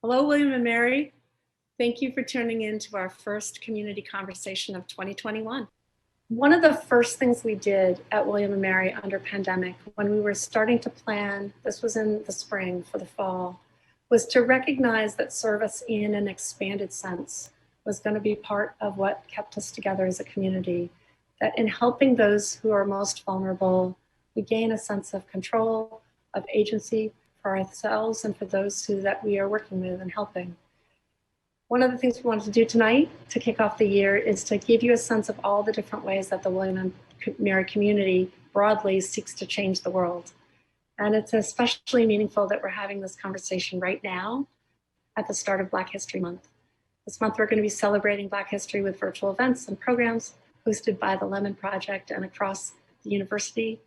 Hello, William and Mary. Thank you for tuning in to our first community conversation of 2021. One of the first things we did at William and Mary under pandemic, when we were starting to plan, this was in the spring for the fall, was to recognize that service in an expanded sense was going to be part of what kept us together as a community. That in helping those who are most vulnerable, we gain a sense of control, of agency for ourselves and for those that we are working with and helping. One of the things we wanted to do tonight to kick off the year is to give you a sense of all the different ways that the William and Mary community broadly seeks to change the world. And it's especially meaningful that we're having this conversation right now at the start of Black History Month. This month, we're going to be celebrating Black history with virtual events and programs hosted by the Lemon Project and across the university.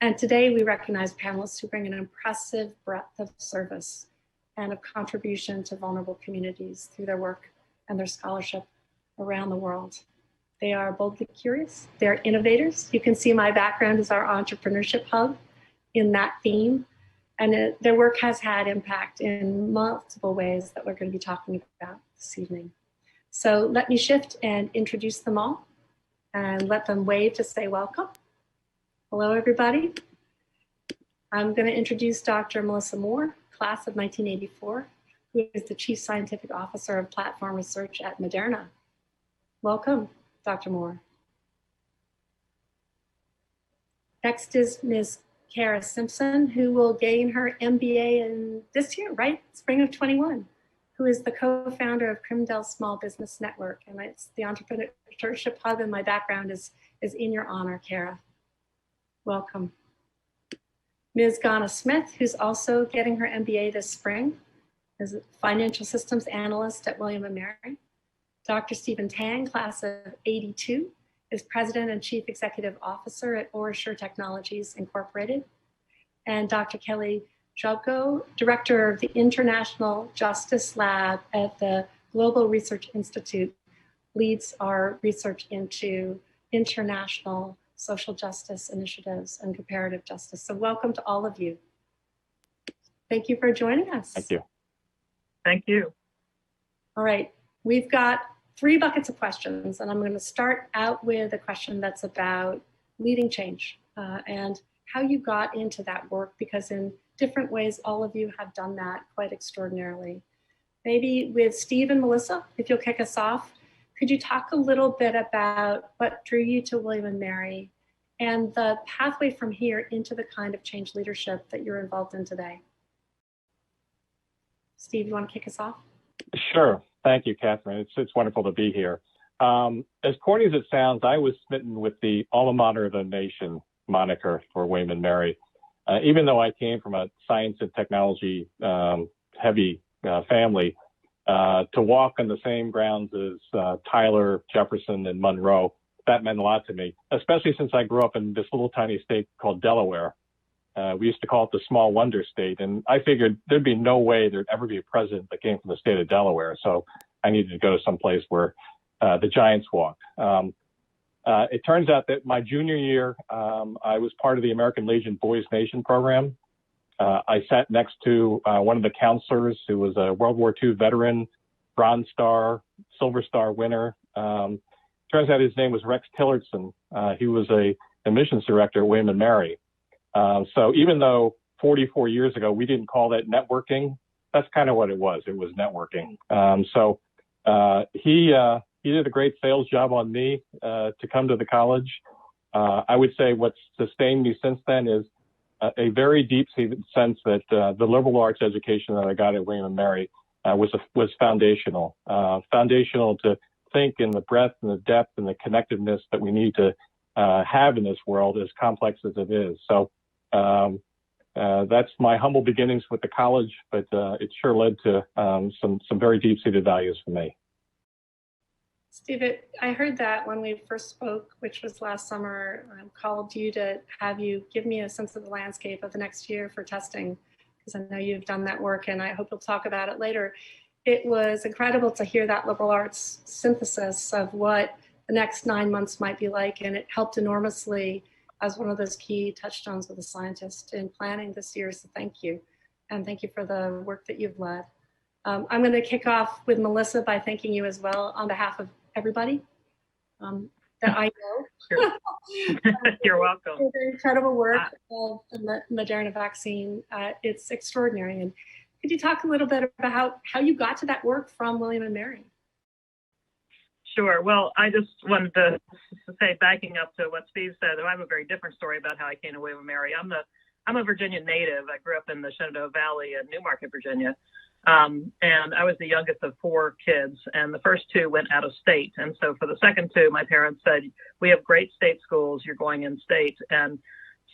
And today we recognize panelists who bring an impressive breadth of service and of contribution to vulnerable communities through their work and their scholarship around the world. They are boldly curious, they're innovators. You can see my background is our entrepreneurship hub in that theme. And their work has had impact in multiple ways that we're going to be talking about this evening. So let me shift and introduce them all and let them wave to say welcome. Hello, everybody. I'm going to introduce Dr. Melissa Moore, class of 1984, who is the Chief Scientific Officer of Platform Research at Moderna. Welcome, Dr. Moore. Next is Ms. Kara Simpson, who will gain her MBA in this year, right? Spring of 21, who is the co-founder of Crimdell Small Business Network. And it's the entrepreneurship hub, and my background is in your honor, Kara. Welcome. Ms. Ghana Smith, who's also getting her MBA this spring, is a financial systems analyst at William & Mary. Dr. Stephen Tang, class of 82, is president and chief executive officer at OraSure Technologies Incorporated. And Dr. Kelly Jobko, director of the International Justice Lab at the Global Research Institute, leads our research into international social justice initiatives and comparative justice. So welcome to all of you. Thank you for joining us. Thank you. Thank you. All right, we've got 3 buckets of questions, and I'm going to start out with a question that's about leading change and how you got into that work, because in different ways, all of you have done that quite extraordinarily. Maybe with Steve and Melissa, if you'll kick us off, could you talk a little bit about what drew you to William & Mary and the pathway from here into the kind of change leadership that you're involved in today? Steve, you want to kick us off? Sure. Thank you, Catherine. It's wonderful to be here. As corny as it sounds, I was smitten with the alma mater of the nation moniker for William & Mary. Even though I came from a science and technology heavy family, to walk on the same grounds as Tyler, Jefferson, and Monroe, that meant a lot to me, especially since I grew up in this little tiny state called Delaware. We used to call it the small wonder state, and I figured there'd be no way there'd ever be a president that came from the state of Delaware, so I needed to go to some place where the giants walk. It turns out that my junior year, I was part of the American Legion Boys Nation program. I sat next to one of the counselors who was a World War II veteran, Bronze Star, Silver Star winner. Turns out his name was Rex Tillotson. He was a admissions director at William & Mary. So even though 44 years ago we didn't call that networking, that's kind of what it was. It was networking. He did a great sales job on me to come to the college. I would say what's sustained me since then is a very deep-seated sense that the liberal arts education that I got at William & Mary was foundational. Foundational to think in the breadth and the depth and the connectiveness that we need to have in this world, as complex as it is. So that's my humble beginnings with the college, but it sure led to some very deep-seated values for me. Steve, I heard that when we first spoke, which was last summer, I called you to have you give me a sense of the landscape of the next year for testing, because I know you've done that work and I hope you'll talk about it later. It was incredible to hear that liberal arts synthesis of what the next 9 months might be like, and it helped enormously as one of those key touchstones with a scientist in planning this year, so thank you. And thank you for the work that you've led. I'm going to kick off with Melissa by thanking you as well on behalf of everybody that I know. You're welcome. For the incredible work of the Moderna vaccine. It's extraordinary. And could you talk a little bit about how you got to that work from William and Mary? Sure. Well, I just wanted to say, backing up to what Steve said, I have a very different story about how I came to William and Mary. I'm a Virginia native. I grew up in the Shenandoah Valley in Newmarket, Virginia. And I was the youngest of 4 kids, and the first 2 went out of state. And so for the second 2, my parents said, we have great state schools, you're going in state. And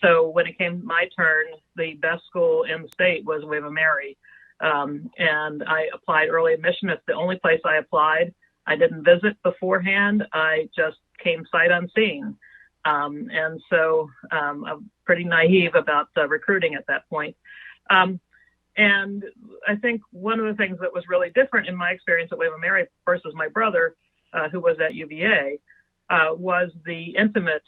so when it came my turn, the best school in the state was William and Mary. And I applied early admission. It's the only place I applied. I didn't visit beforehand. I just came sight unseen. And so I'm pretty naive about recruiting at that point. And I think one of the things that was really different in my experience at William and Mary versus my brother, who was at UVA, was the intimate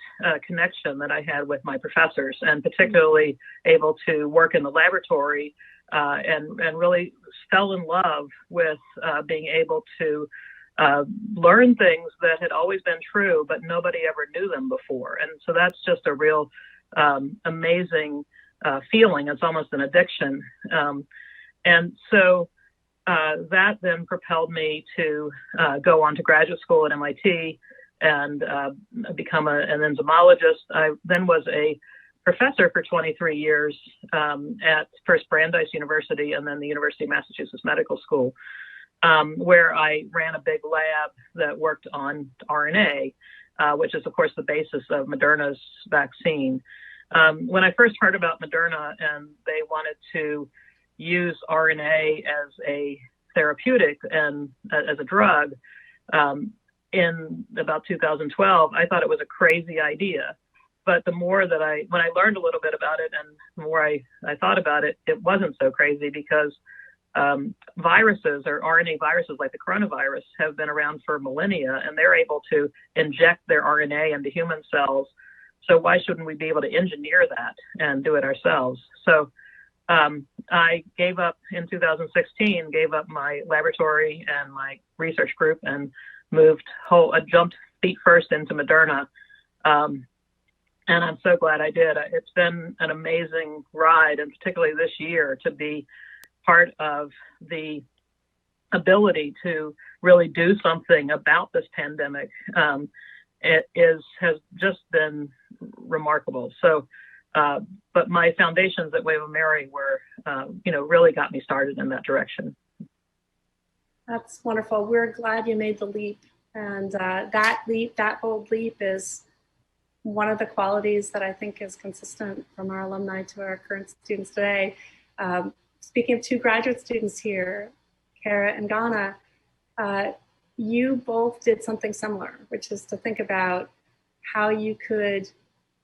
connection that I had with my professors, and particularly able to work in the laboratory and really fell in love with being able to learn things that had always been true, but nobody ever knew them before. And so that's just a real amazing feeling. It's almost an addiction. And so that then propelled me to go on to graduate school at MIT and become an enzymologist. I then was a professor for 23 years at first Brandeis University and then the University of Massachusetts Medical School, where I ran a big lab that worked on RNA, which is, of course, the basis of Moderna's vaccine. When I first heard about Moderna and they wanted to use RNA as a therapeutic and as a drug in about 2012, I thought it was a crazy idea. But the more that when I learned a little bit about it and the more I thought about it, it wasn't so crazy because viruses or RNA viruses like the coronavirus have been around for millennia, and they're able to inject their RNA into human cells. So why shouldn't we be able to engineer that and do it ourselves? So I gave up in 2016, gave up my laboratory and my research group and jumped feet first into Moderna. And I'm so glad I did. It's been an amazing ride, and particularly this year to be part of the ability to really do something about this pandemic. Has just been remarkable. So, but my foundations at William and Mary were, really got me started in that direction. That's wonderful. We're glad you made the leap, and that bold leap is one of the qualities that I think is consistent from our alumni to our current students today. Speaking of 2 graduate students here, Kara and Ghana, you both did something similar, which is to think about how you could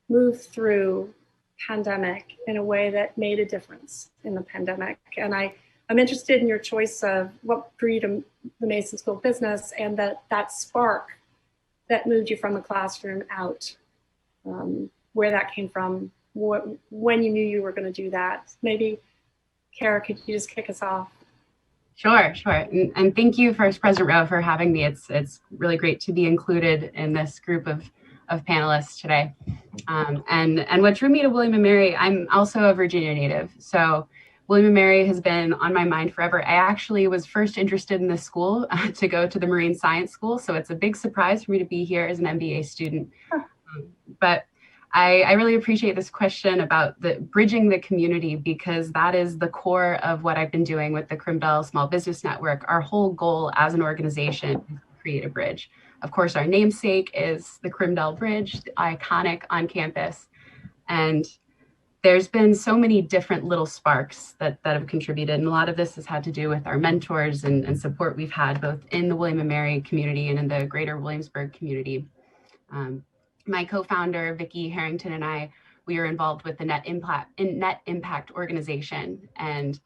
move through pandemic in a way that made a difference in the pandemic. And I'm interested in your choice of what drew you to the Mason School of Business and that spark that moved you from the classroom out, where that came from, when you knew you were going to do that. Maybe, Kara, could you just kick us off? Sure. And thank you, First President Rowe, for having me. It's really great to be included in this group of panelists today. And what drew me to William and Mary, I'm also a Virginia native. So William and Mary has been on my mind forever. I actually was first interested in this school to go to the Marine Science School. So it's a big surprise for me to be here as an MBA student. But I really appreciate this question about bridging the community, because that is the core of what I've been doing with the Crimbel Small Business Network. Our whole goal as an organization is to create a bridge. Of course, our namesake is the Crimbel Bridge, iconic on campus. And there's been so many different little sparks that have contributed. And a lot of this has had to do with our mentors and support we've had both in the William and Mary community and in the greater Williamsburg community. My co-founder, Vicki Harrington, and I, we are involved with the Net Impact organization, and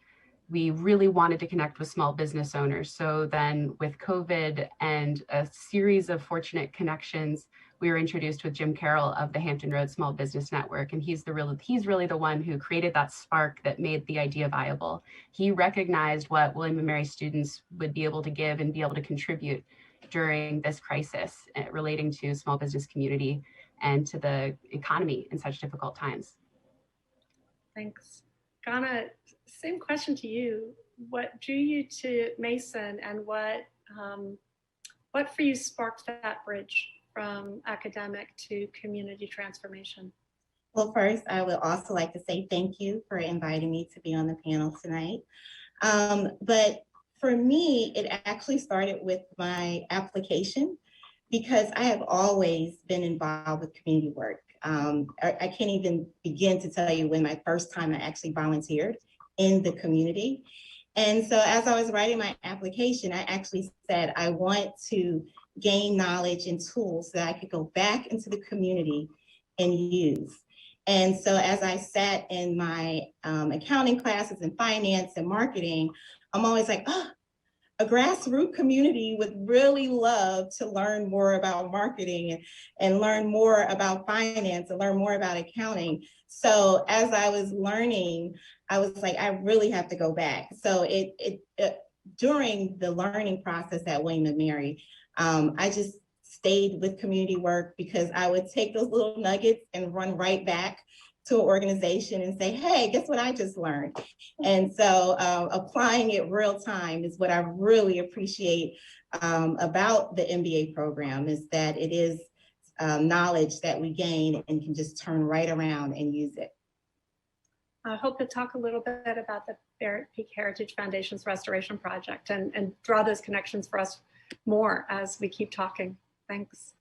we really wanted to connect with small business owners. So then with COVID and a series of fortunate connections we were introduced with Jim Carroll of the Hampton Roads Small Business Network, and he's really the one who created that spark that made the idea viable. He recognized what William & Mary students would be able to give and be able to contribute during this crisis relating to small business community and to the economy in such difficult times. Thanks. Ghana, same question to you. What drew you to Mason, and what for you sparked that bridge from academic to community transformation? Well, first, I would also like to say thank you for inviting me to be on the panel tonight. But for me, it actually started with my application, because I have always been involved with community work. I can't even begin to tell you when my first time I actually volunteered in the community. And so as I was writing my application, I actually said, I want to gain knowledge and tools that I could go back into the community and use. And so as I sat in my accounting classes and finance and marketing, I'm always like, oh, a grassroots community would really love to learn more about marketing and learn more about finance and learn more about accounting. So as I was learning, I was like, I really have to go back. So during the learning process at William & Mary, I just stayed with community work, because I would take those little nuggets and run right back to an organization and say, hey, guess what I just learned? And so applying it real time is what I really appreciate about the MBA program, is that it is knowledge that we gain and can just turn right around and use it. I hope to talk a little bit about the Barrett Peak Heritage Foundation's restoration project and draw those connections for us more as we keep talking. Thanks.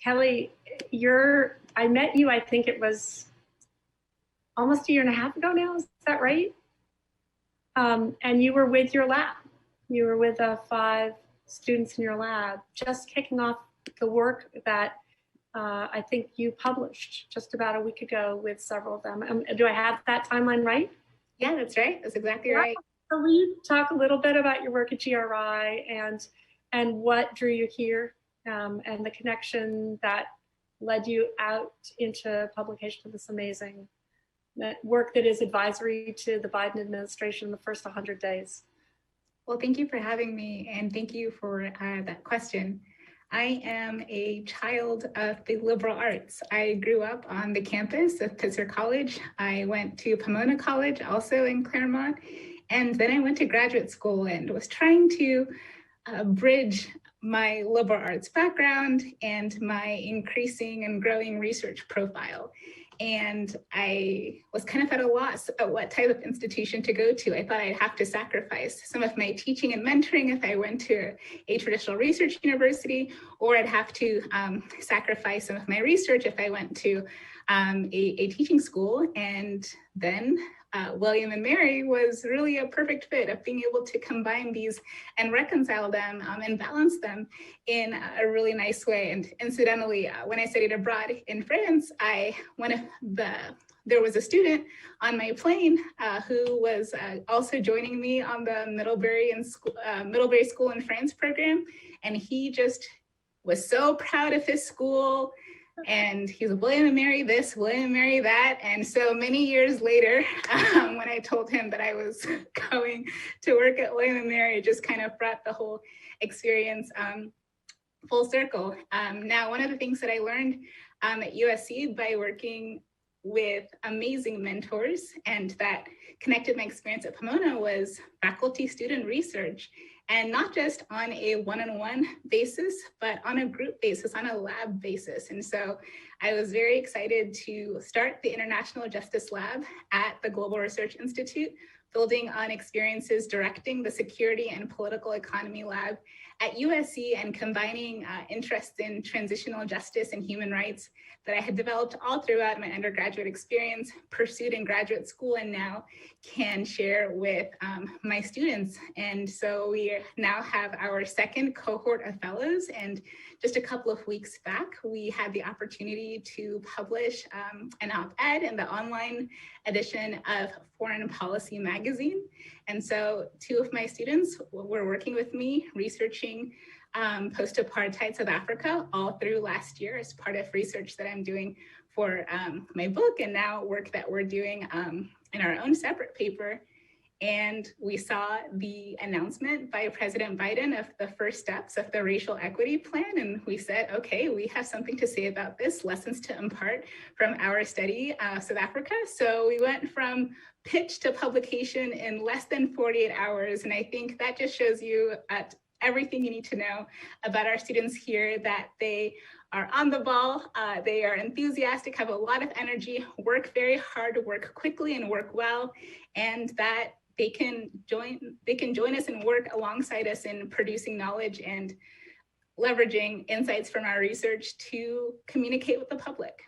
Kelly, I met you, I think it was almost a year and a half ago now, is that right? And you were with your lab. You were with 5 students in your lab, just kicking off the work that I think you published just about a week ago with several of them. Do I have that timeline right? Yeah, that's right. That's exactly right. So will you talk a little bit about your work at GRI and what drew you here, and the connection that led you out into publication of this amazing work that is advisory to the Biden administration in the first 100 days? Well, thank you for having me, and thank you for that question. I am a child of the liberal arts. I grew up on the campus of Pitzer College. I went to Pomona College, also in Claremont, and then I went to graduate school and was trying to bridge my liberal arts background and my increasing and growing research profile. And I was kind of at a loss of what type of institution to go to. I thought I'd have to sacrifice some of my teaching and mentoring if I went to a traditional research university, or I'd have to sacrifice some of my research if I went to a teaching school. And then William & Mary was really a perfect fit of being able to combine these and reconcile them and balance them in a really nice way. And incidentally, when I studied abroad in France, there was a student on my plane who was also joining me on the Middlebury School in France program. And he just was so proud of his school. And he's William & Mary this, William & Mary that. And so many years later, when I told him that I was going to work at William & Mary, it just kind of brought the whole experience full circle. Now, one of the things that I learned at USC by working with amazing mentors and that connected my experience at Pomona was faculty-student research. And not just on a one-on-one basis, but on a group basis, on a lab basis. And so I was very excited to start the International Justice Lab at the Global Research Institute, building on experiences directing the Security and Political Economy Lab at USC and combining interests in transitional justice and human rights that I had developed all throughout my undergraduate experience, pursued in graduate school, and now can share with my students. And so we now have our second cohort of fellows. And just a couple of weeks back, we had the opportunity to publish an op-ed in the online edition of Foreign Policy magazine. And so 2 of my students were working with me researching post-apartheid South Africa all through last year as part of research that I'm doing for my book, and now work that we're doing in our own separate paper. And we saw the announcement by President Biden of the first steps of the racial equity plan. And we said, okay, we have something to say about this, lessons to impart from our study of South Africa. So we went from pitch to publication in less than 48 hours. And I think that just shows you everything you need to know about our students here, that they are on the ball, they are enthusiastic, have a lot of energy, work very hard, work quickly and work well, and that they can join us and work alongside us in producing knowledge and leveraging insights from our research to communicate with the public.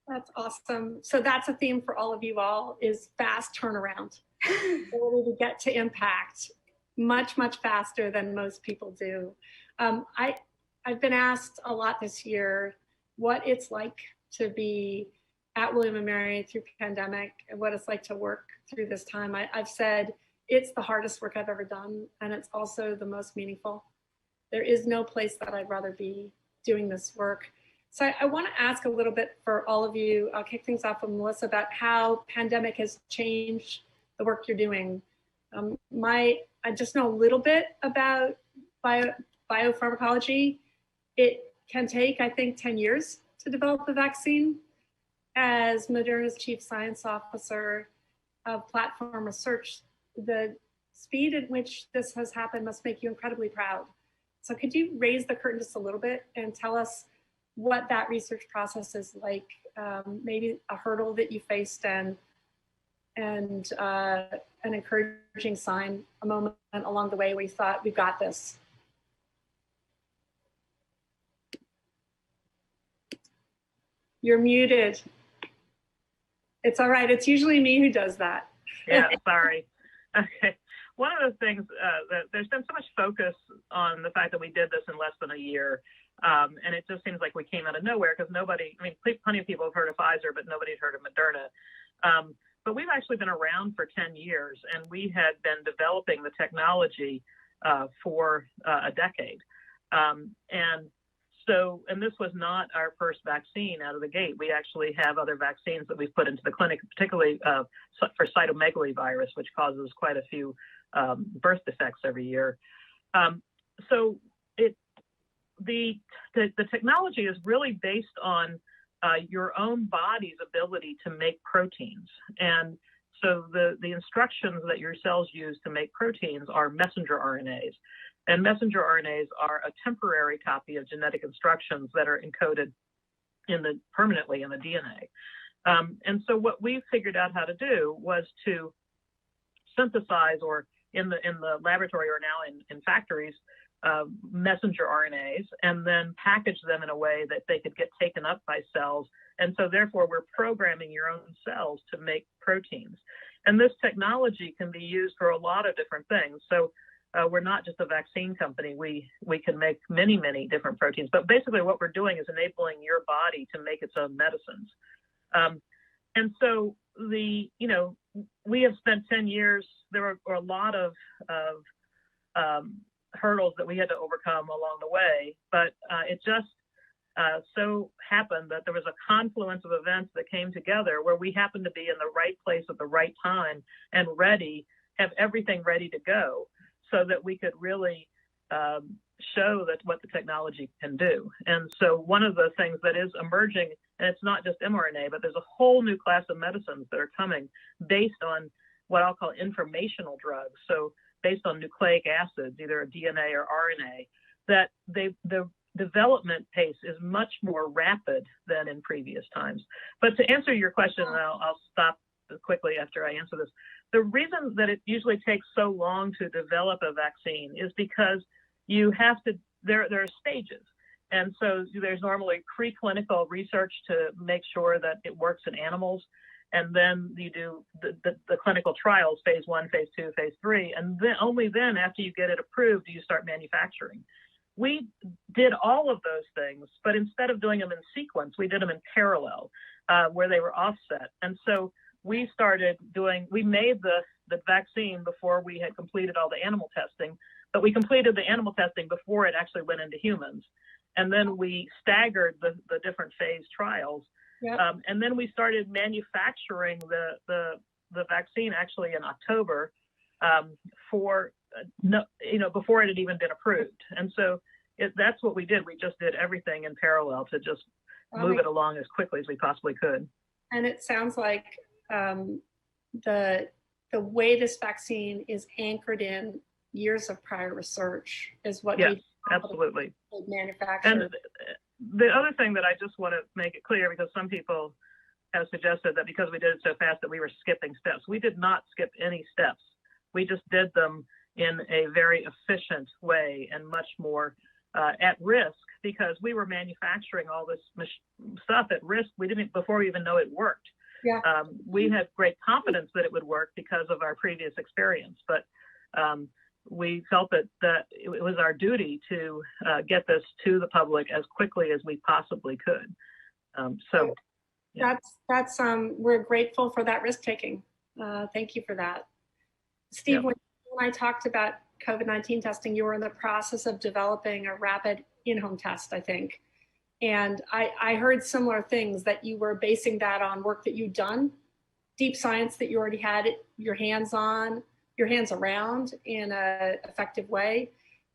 That's awesome. So that's a theme for all of you all, is fast turnaround. Ability to get to impact much, much faster than most people do. I've been asked a lot this year what it's like to be at William & Mary through pandemic and what it's like to work through this time. I've said it's the hardest work I've ever done, and it's also the most meaningful. There is no place that I'd rather be doing this work. So I want to ask a little bit for all of you. I'll kick things off with Melissa about how pandemic has changed the work you're doing. I just know a little bit about biopharmacology. It can take, I think, 10 years to develop a vaccine. As Moderna's chief science officer of platform research, the speed at which this has happened must make you incredibly proud. So could you raise the curtain just a little bit and tell us what that research process is like, maybe a hurdle that you faced and an encouraging sign, a moment along the way where you thought, we've got this? You're muted. It's all right. It's usually me who does that. Yeah, sorry. Okay. One of the things that there's been so much focus on the fact that we did this in less than a year. And it just seems like we came out of nowhere because plenty of people have heard of Pfizer, but nobody's heard of Moderna. But we've actually been around for 10 years, and we had been developing the technology for a decade. And this was not our first vaccine out of the gate. We actually have other vaccines that we've put into the clinic, particularly for cytomegalovirus virus, which causes quite a few birth defects every year. So the technology is really based on your own body's ability to make proteins. And so the instructions that your cells use to make proteins are messenger RNAs. And messenger RNAs are a temporary copy of genetic instructions that are encoded permanently in the DNA. And so what we figured out how to do was to synthesize, or in the laboratory or now in factories, messenger RNAs, and then package them in a way that they could get taken up by cells. And so therefore, we're programming your own cells to make proteins. And this technology can be used for a lot of different things. So we're not just a vaccine company. We can make many, many different proteins. But basically what we're doing is enabling your body to make its own medicines. And so we have spent 10 years, there were a lot of hurdles that we had to overcome along the way, but it just so happened that there was a confluence of events that came together where we happened to be in the right place at the right time and have everything ready to go, so that we could really show that what the technology can do. And so one of the things that is emerging, and it's not just mRNA, but there's a whole new class of medicines that are coming based on what I'll call informational drugs. So based on nucleic acids, either DNA or RNA, that the development pace is much more rapid than in previous times. But to answer your question, and I'll stop quickly after I answer this, the reason that it usually takes so long to develop a vaccine is because you have to, there are stages. And so there's normally preclinical research to make sure that it works in animals. And then you do the clinical trials, phase 1, phase 2, phase 3. And then only then, after you get it approved, do you start manufacturing. We did all of those things, but instead of doing them in sequence, we did them in parallel, where they were offset. And so we made the vaccine before we had completed all the animal testing, but we completed the animal testing before it actually went into humans. And then we staggered the different phase trials. Yep. And then we started manufacturing the vaccine actually in October before it had even been approved. And so that's what we did. We just did everything in parallel to just move it along as quickly as we possibly could. And it sounds like the way this vaccine is anchored in years of prior research is what yes, absolutely manufacture. And the other thing that I just want to make it clear, because some people have suggested that because we did it so fast that we were skipping steps. We did not skip any steps. We just did them in a very efficient way and much more at risk, because we were manufacturing all this stuff at risk. We didn't before we even know it worked. Yeah. We had great confidence that it would work because of our previous experience, but we felt that it was our duty to get this to the public as quickly as we possibly could. Yeah. That's we're grateful for that risk taking. Thank you for that. Steve, Yeah. when I talked about COVID-19 testing, you were in the process of developing a rapid in-home test, I think. And I heard similar things, that you were basing that on work that you'd done, deep science that you already had your hands around in an effective way.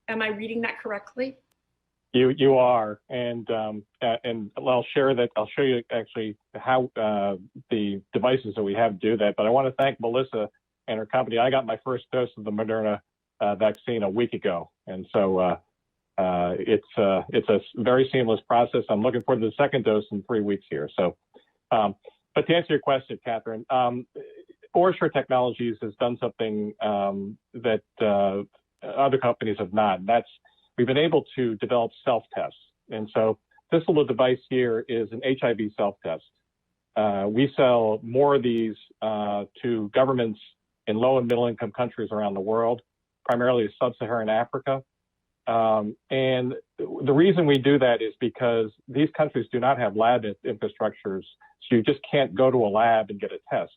Am I reading that correctly? You are, and I'll share that. I'll show you actually how the devices that we have do that. But I want to thank Melissa and her company. I got my first dose of the Moderna vaccine a week ago, and so it's a very seamless process. I'm looking forward to the second dose in 3 weeks here. So, but to answer your question, Catherine, OraSure Technologies has done something that other companies have not. And that's we've been able to develop self-tests. And so this little device here is an HIV self-test. We sell more of these to governments in low and middle income countries around the world, primarily sub-Saharan Africa. And the reason we do that is because these countries do not have lab infrastructures, so you just can't go to a lab and get a test.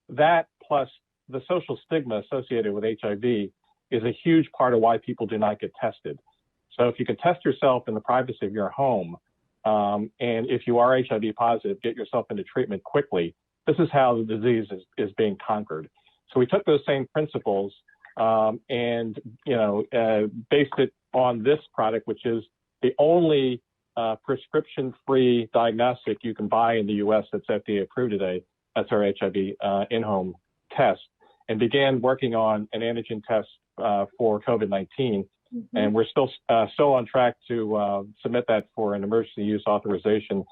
That plus the social stigma associated with HIV is a huge part of why people do not get tested. So if you can test yourself in the privacy of your home, and if you are HIV positive, get yourself into treatment quickly, this is how the disease is being conquered. So we took those same principles and based it on this product, which is the only prescription-free diagnostic you can buy in the U.S. that's FDA approved today. That's our HIV in-home test, and began working on an antigen test for COVID-19. Mm-hmm. And we're still on track to submit that for an emergency use authorization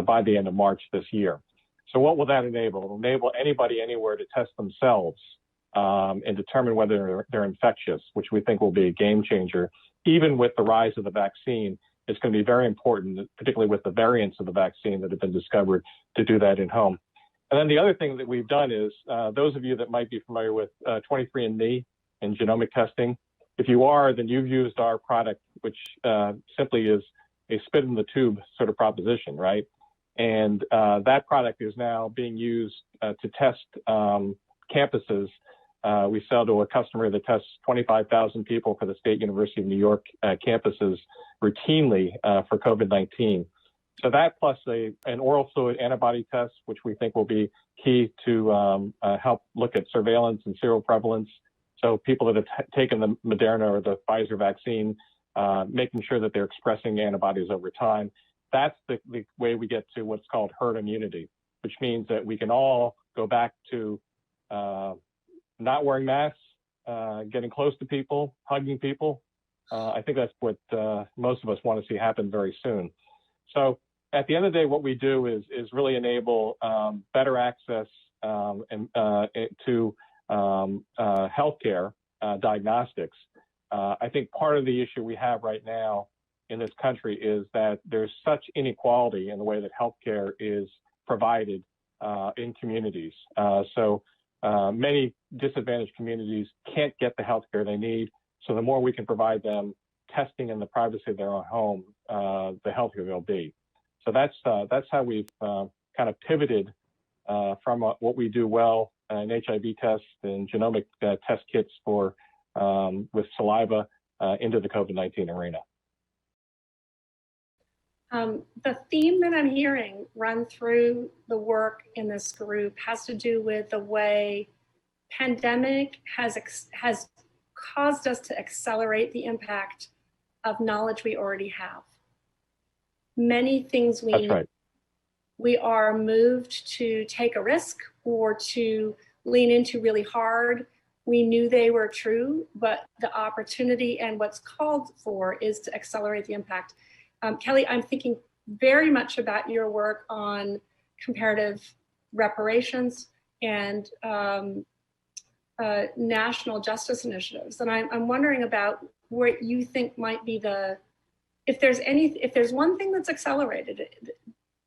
by the end of March this year. So what will that enable? It'll enable anybody anywhere to test themselves and determine whether they're infectious, which we think will be a game changer. Even with the rise of the vaccine, it's going to be very important, particularly with the variants of the vaccine that have been discovered, to do that in home. And then the other thing that we've done is, those of you that might be familiar with 23andMe and genomic testing, if you are, then you've used our product, which simply is a spit in the tube sort of proposition, right? And that product is now being used to test campuses. We sell to a customer that tests 25,000 people for the State University of New York campuses routinely for COVID-19. So that plus an oral fluid antibody test, which we think will be key to help look at surveillance and seroprevalence. So people that have taken the Moderna or the Pfizer vaccine, making sure that they're expressing antibodies over time. That's the way we get to what's called herd immunity, which means that we can all go back to not wearing masks, getting close to people, hugging people. I think that's what most of us want to see happen very soon. So at the end of the day, what we do is really enable better access to healthcare diagnostics. I think part of the issue we have right now in this country is that there's such inequality in the way that healthcare is provided in communities. So many disadvantaged communities can't get the healthcare they need. So the more we can provide them testing in the privacy of their own home, the healthier they'll be. So that's how we've kind of pivoted from what we do well in HIV tests and genomic test kits for with saliva into the COVID-19 arena. The theme that I'm hearing run through the work in this group has to do with the way pandemic has caused us to accelerate the impact of knowledge we already have. Many things That's right. we are moved to take a risk or to lean into really hard. We knew they were true, but the opportunity and what's called for is to accelerate the impact. Kelly, I'm thinking very much about your work on comparative reparations and national justice initiatives. And I'm wondering about what you think might be if there's one thing that's accelerated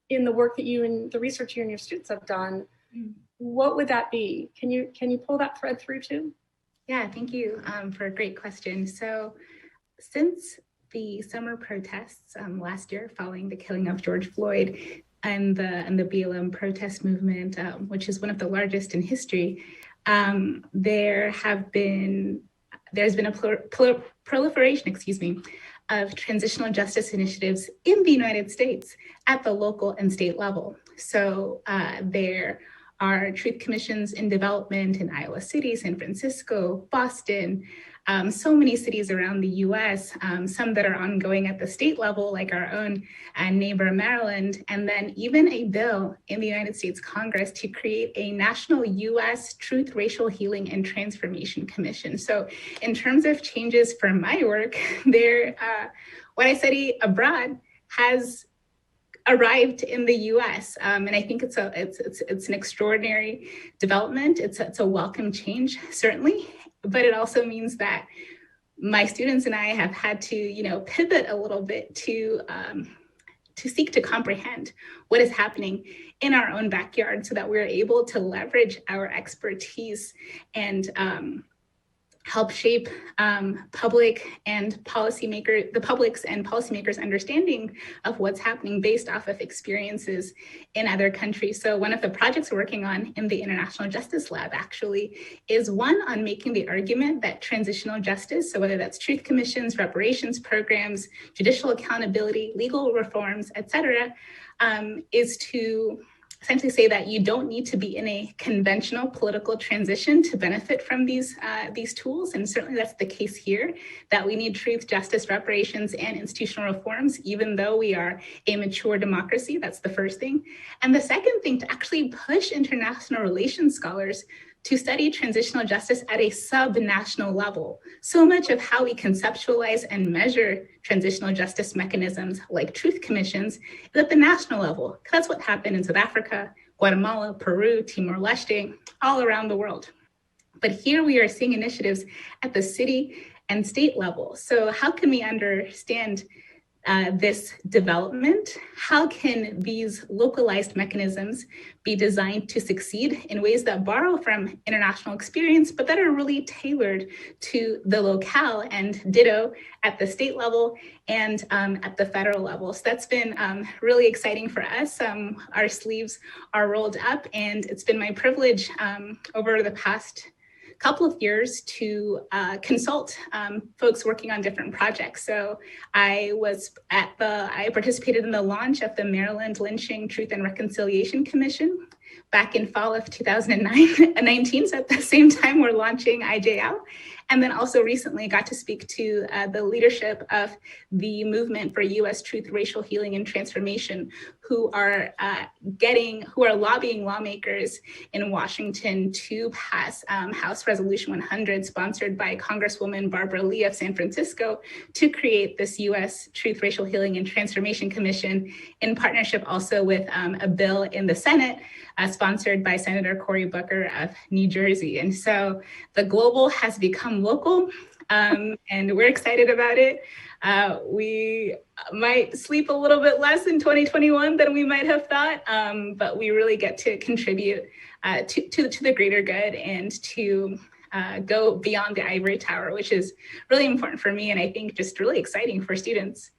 in the work that you and the research you and your students have done, what would that be? Can you pull that thread through too? Yeah, thank you for a great question. So since the summer protests last year following the killing of George Floyd and the BLM protest movement, which is one of the largest in history, there's been a proliferation, of transitional justice initiatives in the United States at the local and state level. So there are truth commissions in development in Iowa City, San Francisco, Boston, so many cities around the US, some that are ongoing at the state level, like our own neighbor Maryland, and then even a bill in the United States Congress to create a national US Truth, Racial Healing, and Transformation Commission. So in terms of changes for my work, what I study abroad has arrived in the US. And I think it's an extraordinary development. It's a welcome change, certainly. But it also means that my students and I have had to, pivot a little bit to seek to comprehend what is happening in our own backyard so that we're able to leverage our expertise and help shape the public's and policymakers' understanding of what's happening based off of experiences in other countries. So one of the projects we're working on in the International Justice Lab actually is one on making the argument that transitional justice, so whether that's truth commissions, reparations programs, judicial accountability, legal reforms, et cetera, is to essentially say that you don't need to be in a conventional political transition to benefit from these tools. And certainly that's the case here, that we need truth, justice, reparations, and institutional reforms, even though we are a mature democracy. That's the first thing. And the second thing, to actually push international relations scholars to study transitional justice at a sub-national level. So much of how we conceptualize and measure transitional justice mechanisms like truth commissions is at the national level. That's what happened in South Africa, Guatemala, Peru, Timor-Leste, all around the world. But here we are seeing initiatives at the city and state level. So how can we understand this development? How can these localized mechanisms be designed to succeed in ways that borrow from international experience, but that are really tailored to the locale, and ditto at the state level and at the federal level? So that's been really exciting for us. Our sleeves are rolled up, and it's been my privilege over the past couple of years to consult folks working on different projects. So I participated in the launch of the Maryland Lynching Truth and Reconciliation Commission back in fall of 2019. So at the same time, we're launching IJL. And then also recently got to speak to the leadership of the movement for US Truth, Racial Healing, and Transformation, who are lobbying lawmakers in Washington to pass House Resolution 100, sponsored by Congresswoman Barbara Lee of San Francisco, to create this US Truth, Racial Healing, and Transformation Commission, in partnership also with a bill in the Senate sponsored by Senator Cory Booker of New Jersey. And so the global has become local, and we're excited about it. We might sleep a little bit less in 2021 than we might have thought, but we really get to contribute to the greater good and to go beyond the ivory tower, which is really important for me, and I think just really exciting for students.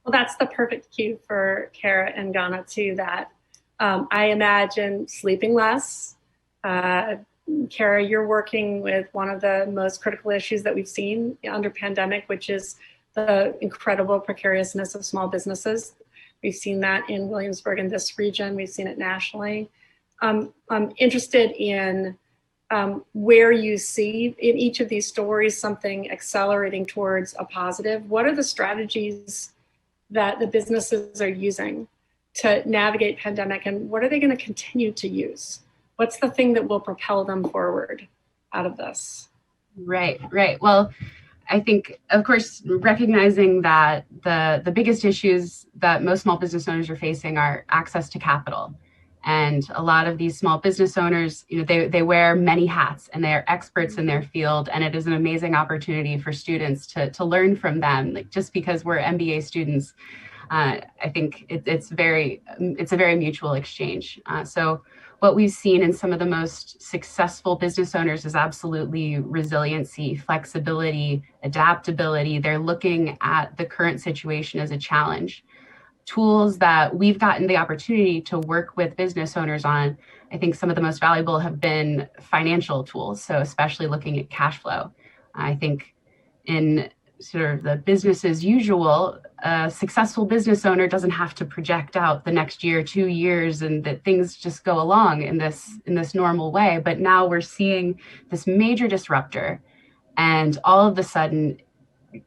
Well, that's the perfect cue for Kara and Ghana too, that I imagine sleeping less. Kara, you're working with one of the most critical issues that we've seen under pandemic, which is the incredible precariousness of small businesses. We've seen that in Williamsburg and this region. We've seen it nationally. I'm interested in where you see in each of these stories something accelerating towards a positive. What are the strategies that the businesses are using to navigate pandemic, and what are they going to continue to use? What's the thing that will propel them forward out of this? Right. Well, I think, of course, recognizing that the biggest issues that most small business owners are facing are access to capital. And a lot of these small business owners, they wear many hats and they are experts in their field. And it is an amazing opportunity for students to learn from them. Like, just because we're MBA students, I think it's a very mutual exchange. So what we've seen in some of the most successful business owners is absolutely resiliency, flexibility, adaptability. They're looking at the current situation as a challenge. Tools that we've gotten the opportunity to work with business owners on, I think some of the most valuable have been financial tools. So especially looking at cash flow. I think in sort of the business as usual, a successful business owner doesn't have to project out the next year, 2 years, and that things just go along in this normal way. But now we're seeing this major disruptor, and all of a sudden,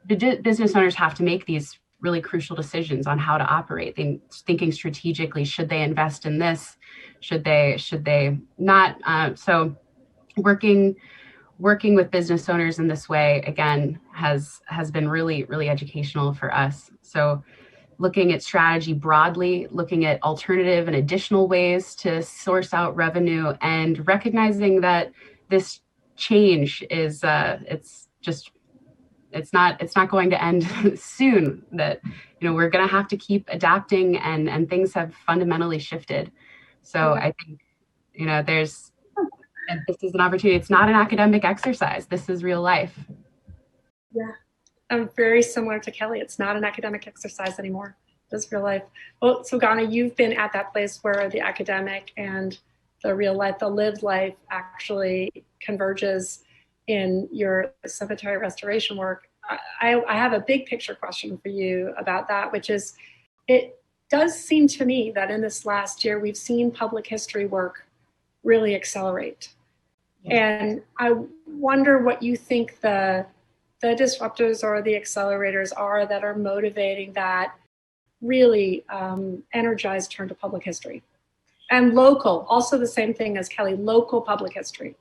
business owners have to make these really crucial decisions on how to operate. Thinking strategically, should they invest in this? Should they not? So working with business owners in this way, again, has been really, really educational for us. So looking at strategy broadly, looking at alternative and additional ways to source out revenue, and recognizing that this change is it's not going to end soon, that we're going to have to keep adapting, and things have fundamentally shifted. So I think this is an opportunity. It's not an academic exercise. This is real life. Yeah, I'm very similar to Kelly. It's not an academic exercise anymore. It's real life. Well, so Ghana, you've been at that place where the academic and the real life, the lived life, actually converges in your cemetery restoration work. I have a big picture question for you about that, which is, it does seem to me that in this last year, we've seen public history work really accelerate. And I wonder what you think the disruptors or the accelerators are that are motivating that really energized turn to public history. And local, also the same thing as Kelly, local public history.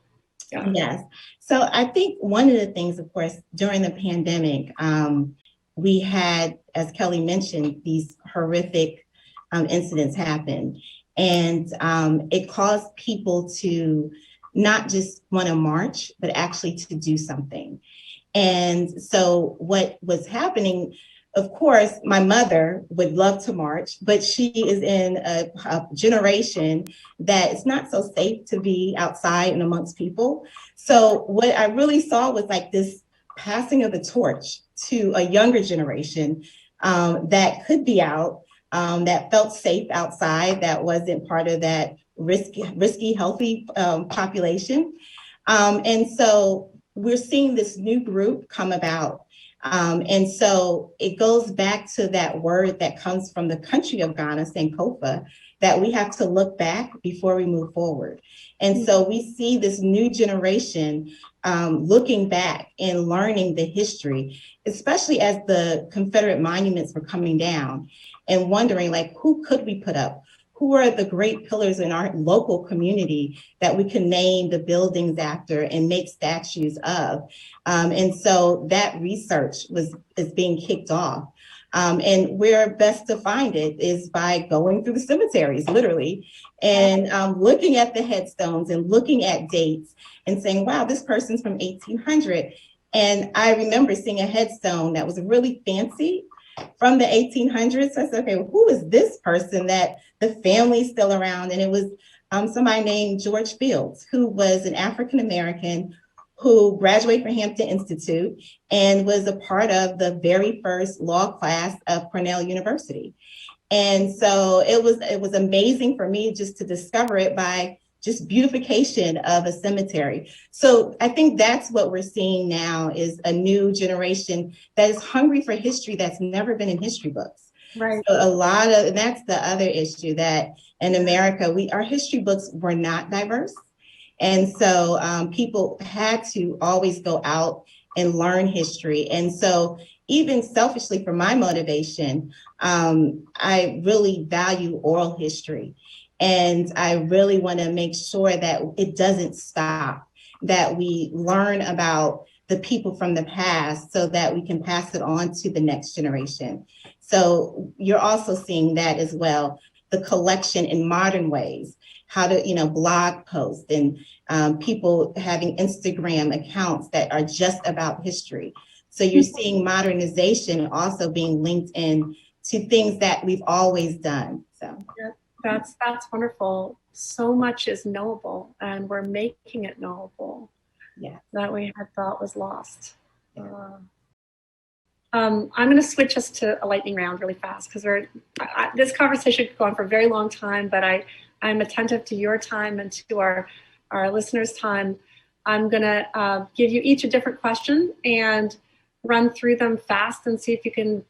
Yeah. Yes. So I think one of the things, of course, during the pandemic, we had, as Kelly mentioned, these horrific incidents happen. And it caused people to not just want to march, but actually to do something. And so what was happening, of course, my mother would love to march, but she is in a generation that it's not so safe to be outside and amongst people. So what I really saw was like this passing of the torch to a younger generation that could be out, that felt safe outside, that wasn't part of that risky, healthy population. And so we're seeing this new group come about. And so it goes back to that word that comes from the country of Ghana, Sankofa, that we have to look back before we move forward. And so we see this new generation looking back and learning the history, especially as the Confederate monuments were coming down, and wondering, like, who could we put up? Who are the great pillars in our local community that we can name the buildings after and make statues of? And so that research is being kicked off. And where best to find it is by going through the cemeteries, literally, and looking at the headstones and looking at dates and saying, wow, this person's from 1800. And I remember seeing a headstone that was really fancy from the 1800s. So I said, okay, well, who is this person that the family's still around? And it was somebody named George Fields, who was an African-American who graduated from Hampton Institute and was a part of the very first law class of Cornell University. And so it was amazing for me just to discover it by just beautification of a cemetery. So I think that's what we're seeing now is a new generation that is hungry for history that's never been in history books. Right. So and that's the other issue, that in America, our history books were not diverse. And so people had to always go out and learn history. And so even selfishly for my motivation, I really value oral history. And I really want to make sure that it doesn't stop, that we learn about the people from the past so that we can pass it on to the next generation. So you're also seeing that as well, the collection in modern ways, how to, blog posts and people having Instagram accounts that are just about history. So you're seeing modernization also being linked in to things that we've always done. So yeah, that's wonderful. So much is knowable, and we're making it knowable. Yeah, that we had thought was lost. I'm going to switch us to a lightning round really fast because this conversation could go on for a very long time, but I'm attentive to your time and to our listeners' time. I'm going to give you each a different question and run through them fast and see if you can,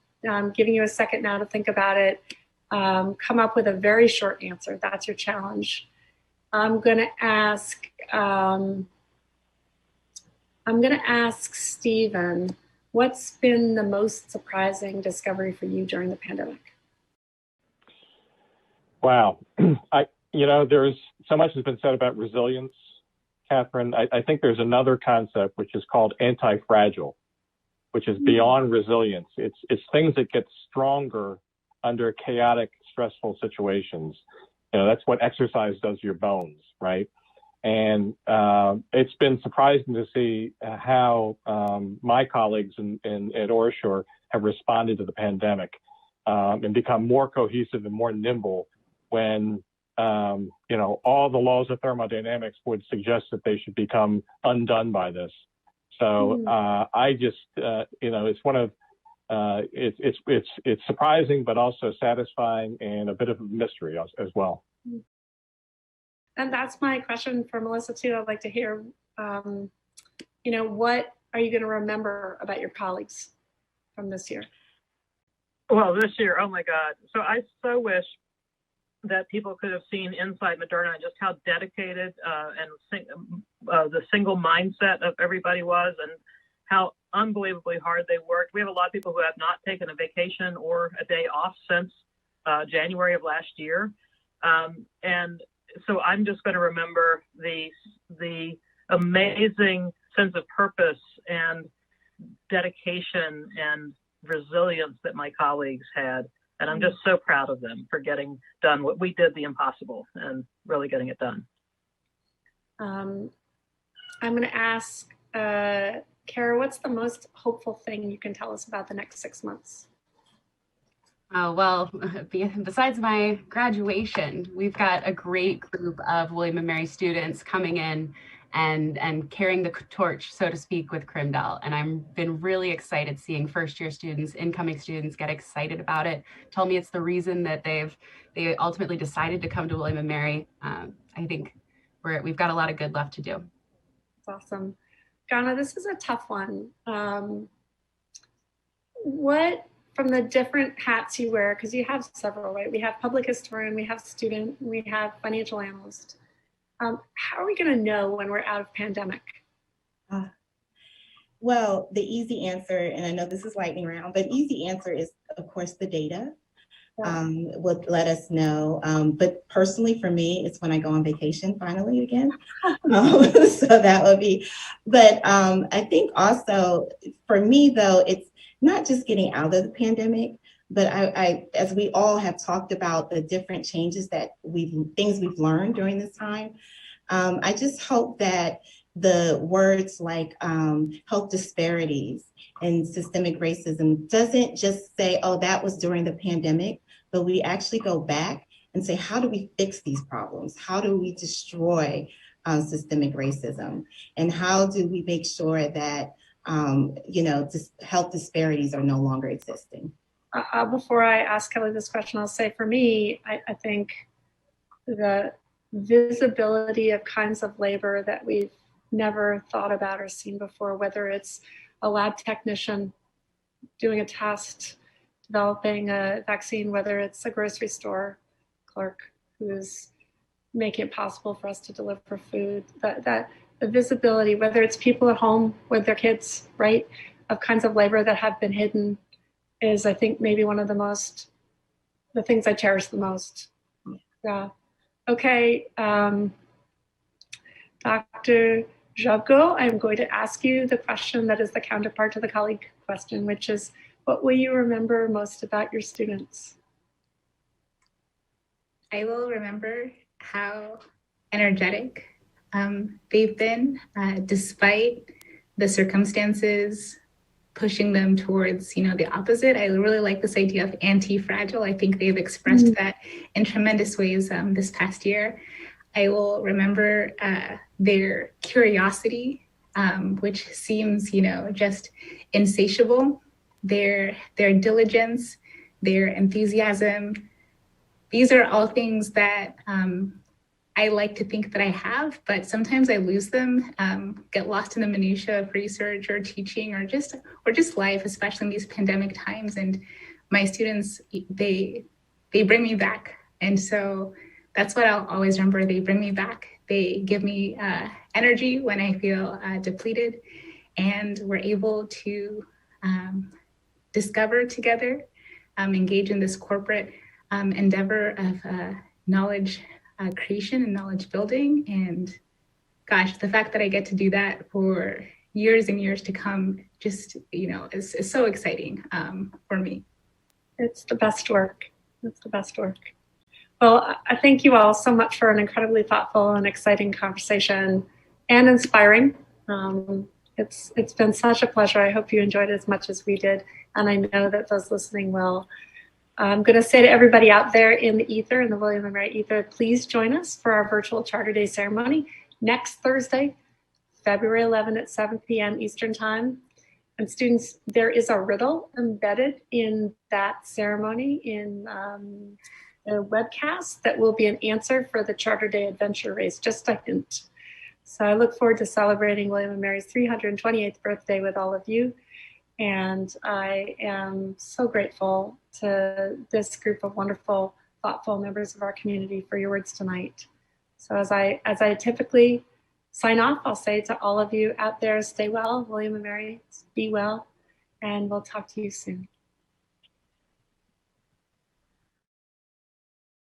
giving you a second now to think about it, come up with a very short answer. That's your challenge. I'm going to ask Stephen, what's been the most surprising discovery for you during the pandemic? Wow. There's so much has been said about resilience, Catherine. I think there's another concept which is called anti-fragile, which is beyond resilience. It's things that get stronger under chaotic, stressful situations. That's what exercise does to your bones, right? And it's been surprising to see how my colleagues at OraSure have responded to the pandemic and become more cohesive and more nimble when, all the laws of thermodynamics would suggest that they should become undone by this. So I just, it's one of, it's surprising, but also satisfying and a bit of a mystery as well. And that's my question for Melissa too. I'd like to hear, what are you going to remember about your colleagues from this year? Well, this year, oh my God. So I so wish that people could have seen inside Moderna just how dedicated and the single mindset of everybody was, and how unbelievably hard they worked. We have a lot of people who have not taken a vacation or a day off since January of last year. And so I'm just going to remember the amazing sense of purpose and dedication and resilience that my colleagues had. And I'm just so proud of them for getting done what we did, the impossible, and really getting it done. I'm going to ask Kara, what's the most hopeful thing you can tell us about the next 6 months? Well, besides my graduation, we've got a great group of William & Mary students coming in and carrying the torch, so to speak, with Crimdell. And I've been really excited seeing first-year students, incoming students get excited about it, tell me it's the reason that they ultimately decided to come to William & Mary. I think we've got a lot of good left to do. That's awesome. Ghana, this is a tough one. What, from the different hats you wear, because you have several, right? We have public historian, we have student, we have financial analyst. How are we going to know when we're out of pandemic? Well, the easy answer, and I know this is lightning round, but easy answer is, of course, the data would let us know. But personally, for me, it's when I go on vacation finally again. So that would be, but I think also for me, though, it's not just getting out of the pandemic, but I as we all have talked about the different changes that things we've learned during this time, I just hope that the words like health disparities and systemic racism doesn't just say, oh, that was during the pandemic, but we actually go back and say, how do we fix these problems? How do we destroy systemic racism? And how do we make sure that, health disparities are no longer existing? before I ask Kelly this question, I'll say for me, I think the visibility of kinds of labor that we've never thought about or seen before, whether it's a lab technician doing a test, developing a vaccine, whether it's a grocery store clerk who's making it possible for us to deliver food, that the visibility, whether it's people at home with their kids, right, of kinds of labor that have been hidden is, I think, maybe one of the things I cherish the most. Yeah. Okay. Dr. Jago, I'm going to ask you the question that is the counterpart to the colleague question, which is, what will you remember most about your students? I will remember how energetic they've been, despite the circumstances pushing them towards, the opposite. I really like this idea of anti-fragile. I think they've expressed that in tremendous ways this past year. I will remember their curiosity, which seems, just insatiable, their diligence, their enthusiasm. These are all things that I like to think that I have, but sometimes I lose them, get lost in the minutia of research or teaching or just life, especially in these pandemic times. And my students, they bring me back. And so that's what I'll always remember. They bring me back. They give me energy when I feel depleted, and we're able to discover together, engage in this corporate endeavor of knowledge creation and knowledge building. And gosh, the fact that I get to do that for years and years to come, just, is so exciting for me. It's the best work. It's the best work. Well, I thank you all so much for an incredibly thoughtful and exciting conversation and inspiring. It's been such a pleasure. I hope you enjoyed it as much as we did. And I know that those listening will. I'm going to say to everybody out there in the ether, in the William & Mary ether, please join us for our virtual Charter Day ceremony next Thursday, February 11 at 7 p.m. Eastern Time. And students, there is a riddle embedded in that ceremony in the webcast that will be an answer for the Charter Day Adventure Race, just a hint. So I look forward to celebrating William & Mary's 328th birthday with all of you. And I am so grateful to this group of wonderful, thoughtful members of our community for your words tonight. So as I typically sign off, I'll say to all of you out there, stay well, William & Mary, be well, and we'll talk to you soon.